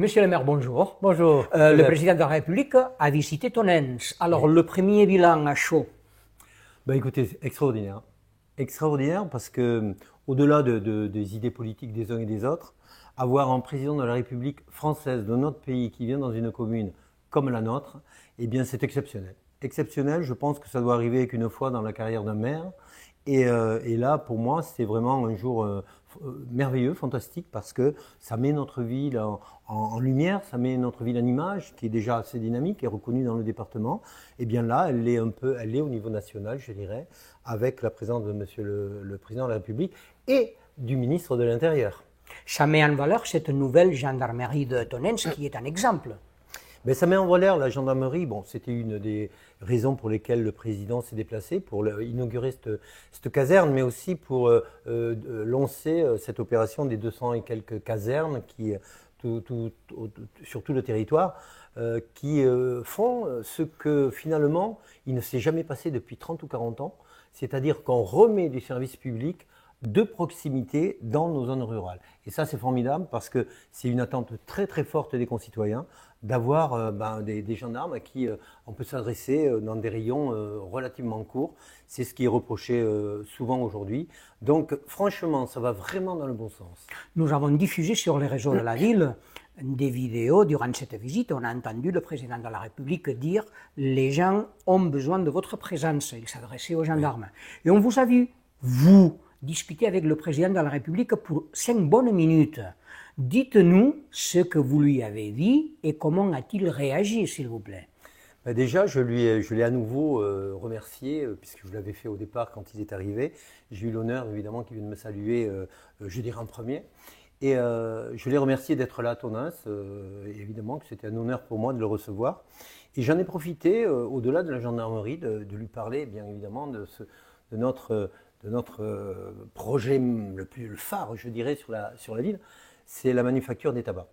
Monsieur le maire, bonjour. Bonjour. Le président de la République a visité Tonens. Alors, le premier bilan à chaud. Écoutez, extraordinaire. Extraordinaire parce que, au-delà des idées politiques des uns et des autres, avoir un président de la République française de notre pays qui vient dans une commune comme la nôtre, eh bien, c'est exceptionnel. Exceptionnel, je pense que ça doit arriver qu'une fois dans la carrière d'un maire. Et là, pour moi, c'était vraiment un jour merveilleux, fantastique, parce que ça met notre ville en lumière, ça met notre ville en image, qui est déjà assez dynamique et reconnue dans le département. Et bien là, elle est au niveau national, je dirais, avec la présence de Monsieur le Président de la République et du ministre de l'Intérieur. Ça met en valeur cette nouvelle gendarmerie de Tonens qui est un exemple. Mais ça met en valeur la gendarmerie. Bon, c'était une des raisons pour lesquelles le président s'est déplacé, pour inaugurer cette caserne, mais aussi pour lancer cette opération des 200 et quelques casernes qui, sur tout le territoire, qui font ce que finalement il ne s'est jamais passé depuis 30 ou 40 ans, c'est-à-dire qu'on remet du service public de proximité dans nos zones rurales. Et ça, c'est formidable parce que c'est une attente très très forte des concitoyens d'avoir des gendarmes à qui on peut s'adresser dans des rayons relativement courts. C'est ce qui est reproché souvent aujourd'hui. Donc franchement, ça va vraiment dans le bon sens. Nous avons diffusé sur les réseaux de la ville des vidéos durant cette visite. On a entendu le président de la République dire « les gens ont besoin de votre présence ». Il s'adressait aux gendarmes. Oui. Et on vous a vu, vous, discuter avec le président de la République pour 5 bonnes minutes. Dites-nous ce que vous lui avez dit et comment a-t-il réagi, s'il vous plaît. Déjà, je l'ai à nouveau remercié, puisque je l'avais fait au départ quand il est arrivé. J'ai eu l'honneur, évidemment, qu'il vienne me saluer, je dirais en premier. Et je l'ai remercié d'être là à Tonens, évidemment que c'était un honneur pour moi de le recevoir. Et j'en ai profité, au-delà de la gendarmerie, de lui parler, bien évidemment, de notre projet le phare, je dirais, sur la ville, c'est la manufacture des tabacs.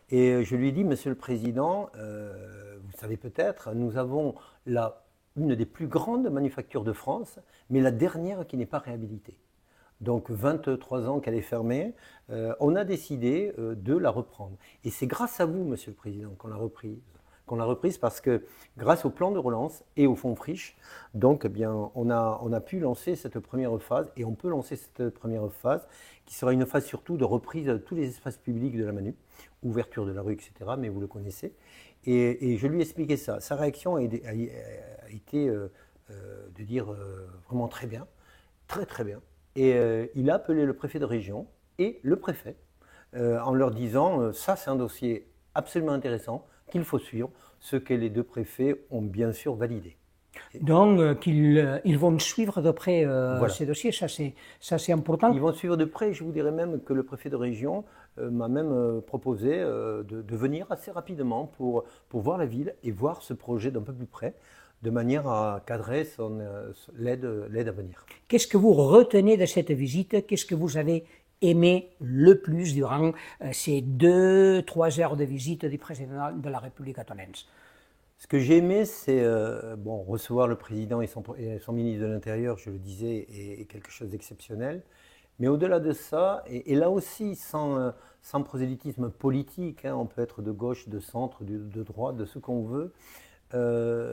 Et je lui ai dit, Monsieur le Président, vous savez peut-être, nous avons une des plus grandes manufactures de France, mais la dernière qui n'est pas réhabilitée. Donc 23 ans qu'elle est fermée, on a décidé de la reprendre. Et c'est grâce à vous, Monsieur le Président, qu'on l'a reprise parce que grâce au plan de relance et au fonds Friche, donc, eh bien, on a pu lancer cette première phase et on peut lancer cette première phase qui sera une phase surtout de reprise de tous les espaces publics de la Manu, ouverture de la rue, etc., mais vous le connaissez. Et je lui ai expliqué ça. Sa réaction a été de dire vraiment très bien, très très bien. Et il a appelé le préfet de région et le préfet en leur disant ça c'est un dossier absolument intéressant qu'il faut suivre, ce que les deux préfets ont bien sûr validé. Donc, ils vont suivre de près ces dossiers, ça c'est important. Ils vont suivre de près, je vous dirais même que le préfet de région m'a même proposé de venir assez rapidement pour voir la ville et voir ce projet d'un peu plus près, de manière à cadrer l'aide à venir. Qu'est-ce que vous retenez de cette visite? Qu'est-ce que vous avez aimé le plus durant ces 2-3 heures de visite du président de la République à Tonens? Ce que j'ai aimé, c'est recevoir le président et son ministre de l'Intérieur, je le disais, est quelque chose d'exceptionnel. Mais au-delà de ça, et là aussi sans prosélytisme politique, hein, on peut être de gauche, de centre, de droite, de ce qu'on veut,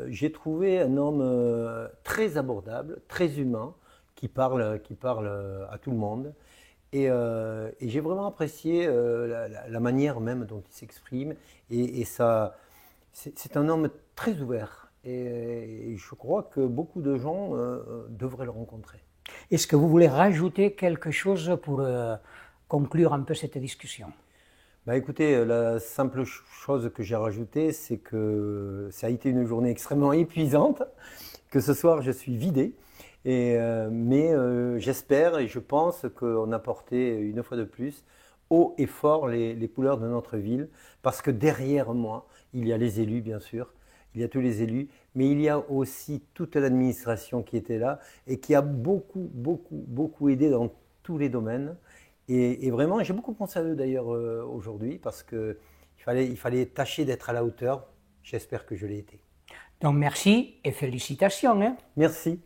j'ai trouvé un homme très abordable, très humain, qui parle à tout le monde. Et j'ai vraiment apprécié la manière même dont il s'exprime. Et ça, c'est un homme très ouvert. Et je crois que beaucoup de gens devraient le rencontrer. Est-ce que vous voulez rajouter quelque chose pour conclure un peu cette discussion? Écoutez, la simple chose que j'ai rajoutée, c'est que ça a été une journée extrêmement épuisante, que ce soir je suis vidé. Mais j'espère et je pense qu'on a porté une fois de plus haut et fort les couleurs de notre ville, parce que derrière moi, il y a les élus bien sûr, il y a tous les élus, mais il y a aussi toute l'administration qui était là et qui a beaucoup, beaucoup, beaucoup aidé dans tous les domaines. Et vraiment, j'ai beaucoup pensé à eux d'ailleurs aujourd'hui, parce qu'il fallait tâcher d'être à la hauteur. J'espère que je l'ai été. Donc merci et félicitations. Hein. Merci.